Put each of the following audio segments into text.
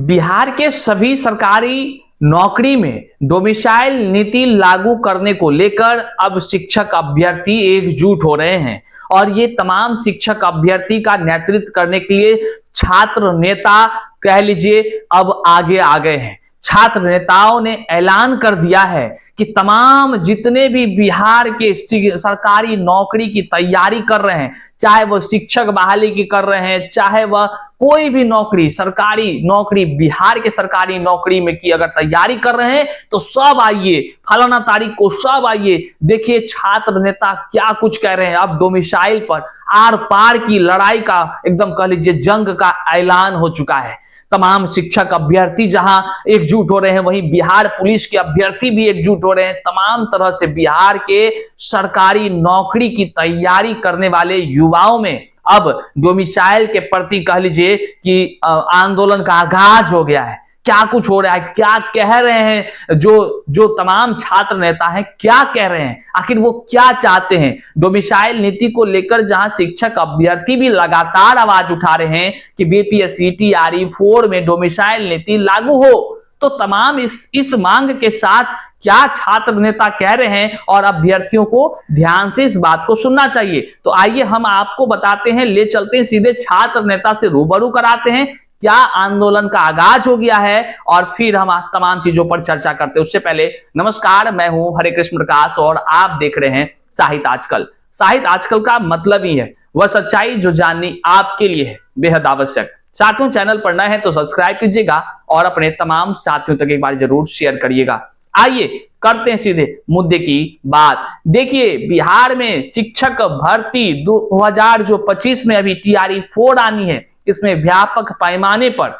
बिहार के सभी सरकारी नौकरी में डोमिसाइल नीति लागू करने को लेकर अब शिक्षक अभ्यर्थी एकजुट हो रहे हैं और ये तमाम शिक्षक अभ्यर्थी का नेतृत्व करने के लिए छात्र नेता कह लीजिए अब आगे आ गए हैं। छात्र नेताओं ने ऐलान कर दिया है कि तमाम जितने भी बिहार के सरकारी नौकरी की तैयारी कर रहे हैं, चाहे वह शिक्षक बहाली की कर रहे हैं, चाहे वह कोई भी नौकरी सरकारी नौकरी बिहार के सरकारी नौकरी में की अगर तैयारी कर रहे हैं तो सब आइए, फलाना तारीख को सब आइए। देखिए छात्र नेता क्या कुछ कह रहे हैं। अब डोमिसाइल पर आर पार की लड़ाई का एकदम कह लीजिए जंग का ऐलान हो चुका है। तमाम शिक्षक अभ्यर्थी जहां एकजुट हो रहे हैं, वहीं बिहार पुलिस के अभ्यर्थी भी एकजुट हो रहे हैं। तमाम तरह से बिहार के सरकारी नौकरी की तैयारी करने वाले युवाओं में अब डोमिसाइल के प्रति कह लीजिए कि आंदोलन का आगाज हो गया है। क्या कुछ हो रहा है, क्या कह रहे हैं जो तमाम छात्र नेता हैं, क्या कह रहे हैं, आखिर वो क्या चाहते हैं। डोमिसाइल नीति को लेकर जहां शिक्षक अभ्यर्थी भी लगातार आवाज उठा रहे हैं कि बीपीएससी टीआरई 4 में डोमिसाइल नीति लागू हो, तो तमाम इस मांग के साथ क्या छात्र नेता कह रहे हैं और अभ्यर्थियों को ध्यान से इस बात को सुनना चाहिए। तो आइए हम आपको बताते हैं, ले चलते हैं सीधे छात्र नेता से रूबरू कराते हैं क्या आंदोलन का आगाज हो गया है और फिर हम तमाम चीजों पर चर्चा करते हैं। उससे पहले नमस्कार, मैं हूं हरे कृष्ण प्रकाश और आप देख रहे हैं साहित्य आजकल। साहित्य आजकल का मतलब ही है वह सच्चाई जो जाननी आपके लिए है बेहद आवश्यक। साथियों, चैनल पर नए हैं तो सब्सक्राइब कीजिएगा और अपने तमाम साथियों तक एक बार जरूर शेयर करिएगा। आइए करते हैं सीधे मुद्दे की बात। देखिए बिहार में शिक्षक भर्ती 2025 में अभी टीआरई 4 आनी है। इसमें व्यापक पैमाने पर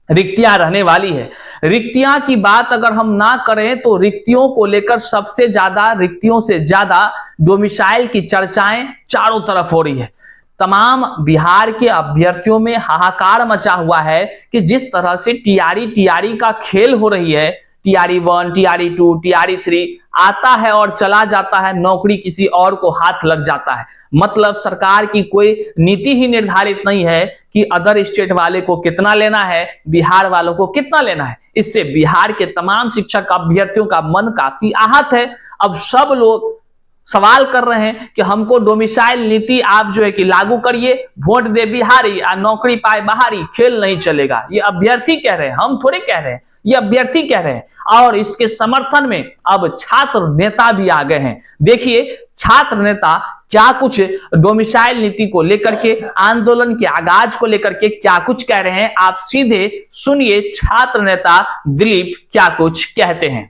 रिक्तियां रहने वाली है। रिक्तियां की बात अगर हम ना करें तो रिक्तियों को लेकर सबसे ज्यादा, रिक्तियों से ज्यादा डोमिसाइल की चर्चाएं चारों तरफ हो रही है। तमाम बिहार के अभ्यर्थियों में हाहाकार मचा हुआ है कि जिस तरह से टीआरई का खेल हो रही है, टीआरई 1, टीआरई 2, टीआरई 3 आता है और चला जाता है, नौकरी किसी और को हाथ लग जाता है। मतलब सरकार की कोई नीति ही निर्धारित नहीं है कि अदर स्टेट वाले को कितना लेना है, बिहार वालों को कितना लेना है। इससे बिहार के तमाम शिक्षक अभ्यर्थियों का मन काफी आहत है। अब सब लोग सवाल कर रहे हैं कि हमको डोमिसाइल नीति आप जो है कि लागू करिए, वोट दे बिहारी और नौकरी पाए बाहरी, खेल नहीं चलेगा। ये अभ्यर्थी कह रहे हैं, हम थोड़े कह रहे हैं, ये अभ्यर्थी कह रहे हैं। और इसके समर्थन में अब छात्र नेता भी आ गए हैं। देखिए छात्र नेता क्या कुछ डोमिसाइल नीति को लेकर के, आंदोलन के आगाज को लेकर के क्या कुछ कह रहे हैं, आप सीधे सुनिए छात्र नेता दिलीप क्या कुछ कहते हैं।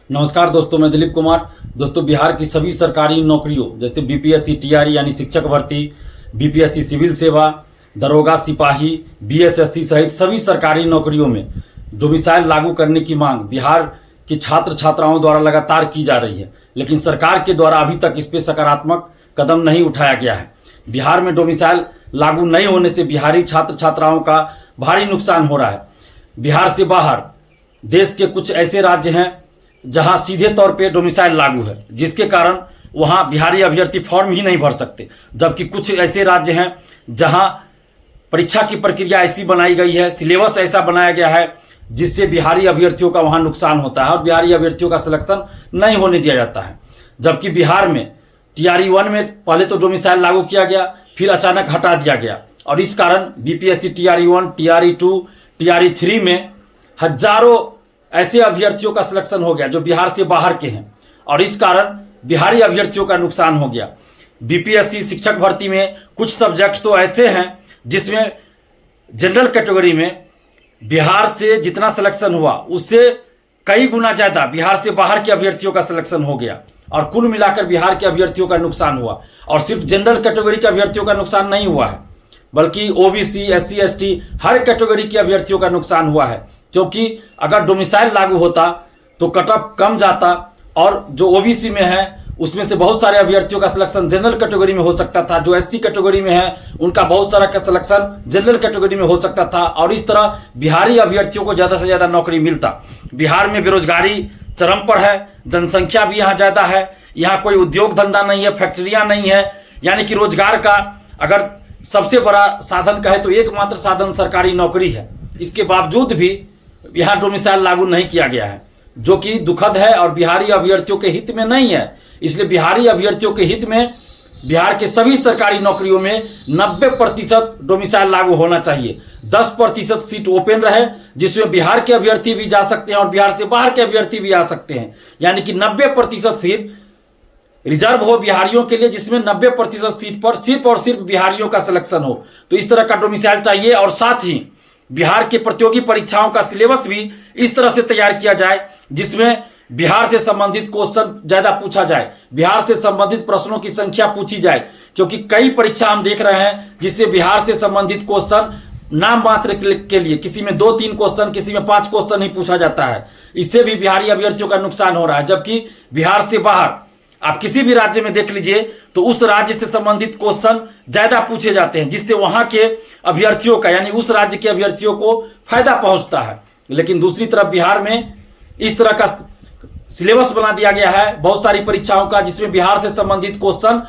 नमस्कार दोस्तों, मैं दिलीप कुमार। दोस्तों, बिहार की सभी सरकारी नौकरियों जैसे बीपीएससी टीआरई यानी शिक्षक भर्ती, बीपीएससी सिविल सेवा, दरोगा, सिपाही, बीएसएससी सहित सभी सरकारी नौकरियों में डोमिसाइल लागू करने की मांग बिहार की छात्र छात्राओं द्वारा लगातार की जा रही है, लेकिन सरकार के द्वारा अभी तक इस पे सकारात्मक कदम नहीं उठाया गया है। बिहार में डोमिसाइल लागू नहीं होने से बिहारी छात्र छात्राओं का भारी नुकसान हो रहा है। बिहार से बाहर देश के कुछ ऐसे राज्य हैं जहां सीधे तौर पे डोमिसाइल लागू है, जिसके कारण वहां बिहारी अभ्यर्थी फॉर्म ही नहीं भर सकते। जबकि कुछ ऐसे राज्य हैं जहां परीक्षा की प्रक्रिया ऐसी बनाई गई है, सिलेबस ऐसा बनाया गया है जिससे बिहारी अभ्यर्थियों का वहां नुकसान होता है और बिहारी अभ्यर्थियों का सिलेक्शन नहीं होने दिया जाता है। जबकि बिहार में टीआरई 1 में पहले तो डोमिसाइल लागू किया गया, फिर अचानक हटा दिया गया और इस कारण बीपीएससी टीआरई 1, टीआरई 2, टीआरई 3 में हजारों ऐसे अभ्यर्थियों का सिलेक्शन हो गया जो बिहार से बाहर के हैं और इस कारण बिहारी अभ्यर्थियों का नुकसान हो गया। बीपीएससी शिक्षक भर्ती में कुछ सब्जेक्ट तो ऐसे हैं जिसमें जनरल कैटेगरी में बिहार से जितना सिलेक्शन हुआ उससे कई गुना ज्यादा बिहार से बाहर के अभ्यर्थियों का सिलेक्शन हो गया और कुल मिलाकर बिहार के अभ्यर्थियों का नुकसान हुआ। और सिर्फ जनरल कैटेगरी के अभ्यर्थियों का नुकसान नहीं हुआ है, बल्कि ओबीसी, एससी, एसटी हर कैटेगरी के अभ्यर्थियों का नुकसान हुआ है। क्योंकि अगर डोमिसाइल लागू होता तो कट ऑफ कम जाता और जो ओबीसी में है उसमें से बहुत सारे अभ्यर्थियों का सिलेक्शन जनरल कैटेगरी में हो सकता था, जो एससी कैटेगरी में है उनका बहुत सारा का सिलेक्शन जनरल कैटेगरी में हो सकता था और इस तरह बिहारी अभ्यर्थियों को ज्यादा से ज्यादा नौकरी मिलता। बिहार में बेरोजगारी चरम पर है, जनसंख्या भी यहाँ ज्यादा है, यहाँ कोई उद्योग धंधा नहीं है, फैक्ट्रियां नहीं है, यानी कि रोजगार का अगर सबसे बड़ा साधन कहे तो एकमात्र साधन सरकारी नौकरी है। इसके बावजूद भी यहाँ डोमिसाइल लागू नहीं किया गया है, जो कि दुखद है और बिहारी अभ्यर्थियों के हित में नहीं है। इसलिए बिहारी अभ्यर्थियों के हित में बिहार के सभी सरकारी नौकरियों में 90% डोमिसाइल लागू होना चाहिए। 10% सीट ओपन रहे, जिसमें बिहार के अभ्यर्थी भी जा सकते हैं और बिहार से बाहर के अभ्यर्थी भी आ सकते हैं। यानी कि 90% सीट रिजर्व हो बिहारियों के लिए, जिसमें 90% सीट पर सिर्फ और सिर्फ बिहारियों का सिलेक्शन हो। तो इस तरह का डोमिसाइल चाहिए। और साथ ही बिहार के प्रतियोगी परीक्षाओं का सिलेबस भी इस तरह से तैयार किया जाए जिसमें बिहार से संबंधित क्वेश्चन ज्यादा पूछा जाए, बिहार से संबंधित प्रश्नों की संख्या पूछी जाए। क्योंकि कई परीक्षा हम देख रहे हैं जिससे बिहार से संबंधित क्वेश्चन नाम मात्र के लिए, किसी में 2-3 क्वेश्चन, किसी में 5 क्वेश्चन ही पूछा जाता है। इससे भी बिहारी अभ्यर्थियों का नुकसान हो रहा है। जबकि बिहार से बाहर आप किसी भी राज्य में देख लीजिए तो उस राज्य से संबंधित क्वेश्चन ज्यादा पूछे जाते हैं, जिससे वहां के अभ्यर्थियों का, यानी उस राज्य के अभ्यर्थियों को फायदा पहुंचता है। लेकिन दूसरी तरफ बिहार में इस तरह का सिलेबस बना दिया गया है बहुत सारी परीक्षाओं का, जिसमें बिहार से संबंधित क्वेश्चन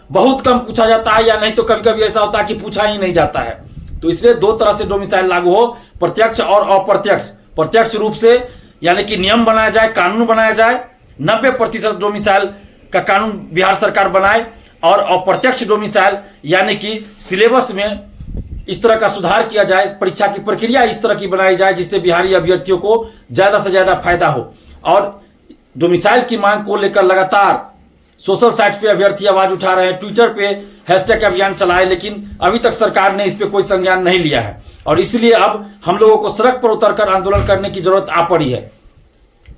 बहुत कम पूछा जाता है, या नहीं तो कभी कभी ऐसा होता है कि पूछा ही नहीं जाता है। तो इसलिए 2 तरह से डोमिसाइल लागू हो, प्रत्यक्ष और अप्रत्यक्ष। प्रत्यक्ष रूप से यानी कि नियम बनाया जाए, कानून बनाया जाए, 90% डोमिसाइल का कानून बिहार सरकार बनाए। और अप्रत्यक्ष डोमिसाइल यानी कि सिलेबस में इस तरह का सुधार किया जाए, परीक्षा की प्रक्रिया इस तरह की बनाई जाए जिससे बिहारी अभ्यर्थियों को ज्यादा से ज्यादा फायदा हो। और डोमिसाइल की मांग को लेकर लगातार सोशल साइट पे अभ्यर्थी आवाज उठा रहे हैं, ट्विटर पे हैशटैग अभियान चलाए, लेकिन अभी तक सरकार ने इस पे कोई संज्ञान नहीं लिया है। और इसलिए अब हम लोगों को सड़क पर उतरकर आंदोलन करने की जरूरत आ पड़ी है।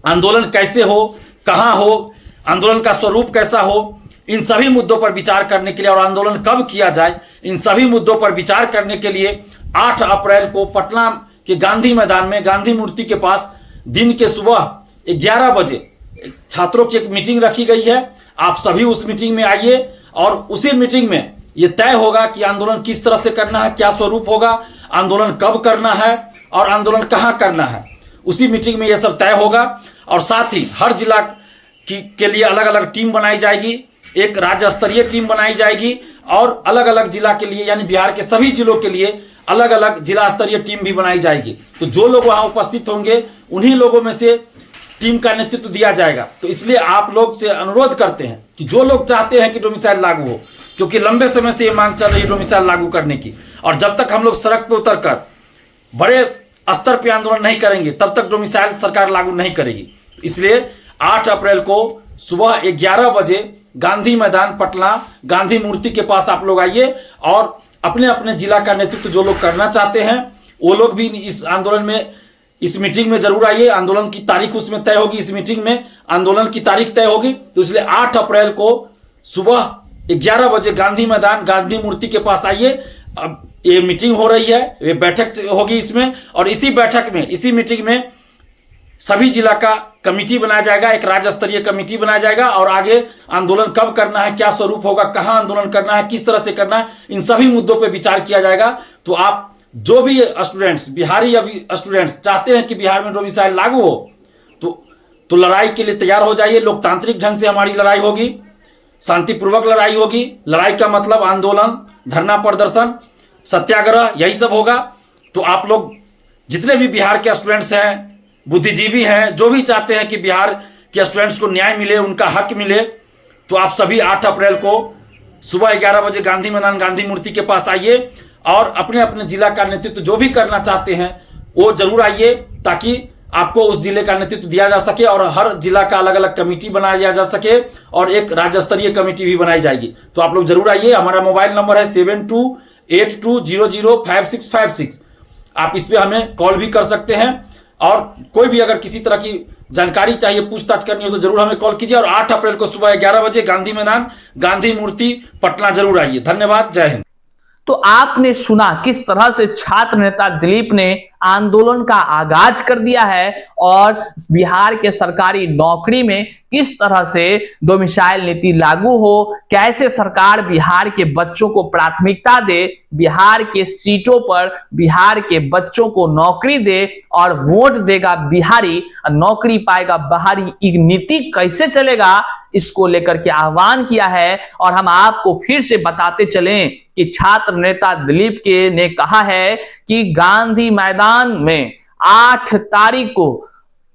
आंदोलन कैसे हो, कहां हो, आंदोलन का स्वरूप कैसा हो, इन सभी मुद्दों पर विचार करने के लिए, और आंदोलन कब किया जाए, इन सभी मुद्दों पर विचार करने के लिए 8 अप्रैल को पटना के गांधी मैदान में गांधी मूर्ति के पास दिन के सुबह 11 बजे छात्रों की एक मीटिंग रखी गई है। आप सभी उस मीटिंग में आइए और उसी मीटिंग में यह तय होगा कि आंदोलन किस तरह से करना है, क्या स्वरूप होगा, आंदोलन कब करना है और आंदोलन कहां करना है। उसी मीटिंग में यह सब तय होगा। और साथ ही हर जिला के लिए अलग अलग टीम बनाई जाएगी, एक राज्य स्तरीय टीम बनाई जाएगी, और अलग अलग जिला के लिए यानी बिहार के सभी जिलों के लिए अलग अलग जिला स्तरीय टीम भी बनाई जाएगी। तो जो लोग वहां उपस्थित होंगे उन्हीं लोगों में से टीम का नेतृत्व दिया जाएगा। तो इसलिए आप लोग से अनुरोध करते हैं कि जो लोग चाहते हैं कि डोमिसाइल लागू हो, क्योंकि लंबे समय से ये मांग चल रही है डोमिसाइल लागू करने की, और जब तक हम लोग सड़क पर उतरकर बड़े स्तर पर आंदोलन नहीं करेंगे तब तक डोमिसाइल सरकार लागू नहीं करेगी। इसलिए 8 अप्रैल को सुबह 11 बजे गांधी मैदान पटना गांधी मूर्ति के पास आप लोग आइए, और अपने अपने जिला का नेतृत्व जो लोग करना चाहते हैं वो लोग भी इस आंदोलन में, इस मीटिंग में जरूर आइए। आंदोलन की तारीख उसमें तय होगी, इस मीटिंग में आंदोलन की तारीख तय होगी। तो इसलिए 8 अप्रैल को सुबह 11 बजे गांधी मैदान गांधी मूर्ति के पास आइए। अब ये मीटिंग हो रही है, ये बैठक होगी इसमें, और इसी बैठक में, इसी मीटिंग में सभी जिला का कमेटी बनाया जाएगा, एक राज्य स्तरीय कमेटी बनाया जाएगा, और आगे आंदोलन कब करना है, क्या स्वरूप होगा, कहां आंदोलन करना है, किस तरह से करना है, इन सभी मुद्दों पर विचार किया जाएगा। तो आप जो भी स्टूडेंट्स, बिहारी अभी स्टूडेंट्स चाहते हैं कि बिहार में डोमिसाइल लागू हो, तो लड़ाई के लिए तैयार हो जाइए। लोकतांत्रिक ढंग से हमारी लड़ाई होगी, शांतिपूर्वक लड़ाई होगी। लड़ाई का मतलब आंदोलन, धरना प्रदर्शन, सत्याग्रह, यही सब होगा। तो आप लोग जितने भी बिहार के स्टूडेंट्स हैं, बुद्धिजीवी हैं, जो भी चाहते हैं कि बिहार के स्टूडेंट्स को न्याय मिले, उनका हक मिले, तो आप सभी 8 अप्रैल को सुबह 11 बजे गांधी मैदान गांधी मूर्ति के पास आइए, और अपने अपने जिला का नेतृत्व जो भी करना चाहते हैं वो जरूर आइए, ताकि आपको उस जिले का नेतृत्व दिया जा सके, और हर जिला का अलग अलग कमेटी बनाया जा सके, और एक राज्य स्तरीय कमेटी भी बनाई जाएगी। तो आप लोग जरूर आइए। हमारा मोबाइल नंबर है 7282005656। आप इस पे हमें कॉल भी कर सकते हैं, और कोई भी अगर किसी तरह की जानकारी चाहिए, पूछताछ करनी हो, तो जरूर हमें कॉल कीजिए। और 8 अप्रैल को सुबह 11 बजे गांधी मैदान गांधी मूर्ति पटना जरूर आइए। धन्यवाद, जय हिंद। तो आपने सुना किस तरह से छात्र नेता दिलीप ने आंदोलन का आगाज कर दिया है, और बिहार के सरकारी नौकरी में किस तरह से डोमिसाइल नीति लागू हो, कैसे सरकार बिहार के बच्चों को प्राथमिकता दे, बिहार के सीटों पर बिहार के बच्चों को नौकरी दे, और वोट देगा बिहारी, नौकरी पाएगा बाहरी, नीति कैसे चलेगा, इसको लेकर के आह्वान किया है। और हम आपको फिर से बताते चलें कि छात्र नेता दिलीप के ने कहा है कि गांधी मैदान में 8 तारीख को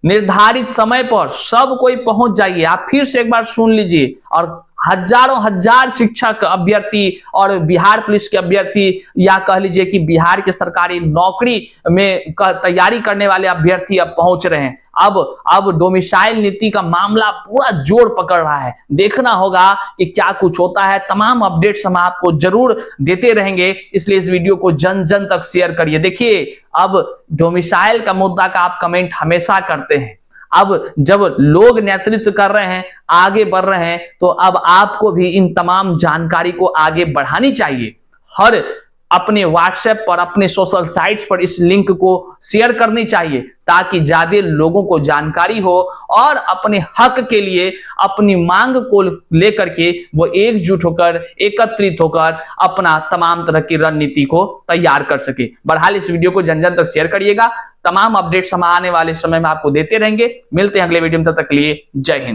निर्धारित समय पर सब कोई पहुंच जाइए। आप फिर से एक बार सुन लीजिए। और हजारों हजार शिक्षक अभ्यर्थी और बिहार पुलिस के अभ्यर्थी या कह लीजिए कि बिहार के सरकारी नौकरी में तैयारी करने वाले अभ्यर्थी अब पहुंच रहे हैं। अब डोमिसाइल नीति का मामला पूरा जोर पकड़ रहा है। देखना होगा कि क्या कुछ होता है। तमाम अपडेट्स हम आपको जरूर देते रहेंगे, इसलिए इस वीडियो को जन जन तक शेयर करिए। देखिए, अब डोमिसाइल का मुद्दा का आप कमेंट हमेशा करते हैं। अब जब लोग नेतृत्व कर रहे हैं, आगे बढ़ रहे हैं, तो अब आपको भी इन तमाम जानकारी को आगे बढ़ानी चाहिए। हर अपने व्हाट्सएप पर, अपने सोशल साइट्स पर इस लिंक को शेयर करनी चाहिए ताकि ज्यादा लोगों को जानकारी हो और अपने हक के लिए, अपनी मांग को लेकर के वो एकजुट होकर, एकत्रित होकर अपना तमाम तरह की रणनीति को तैयार कर सके। बहरहाल इस वीडियो को जन जन तक शेयर करिएगा। तमाम अपडेट्स हम आने वाले समय में आपको देते रहेंगे। मिलते हैं अगले वीडियो में, तब तक के लिए जय हिंद।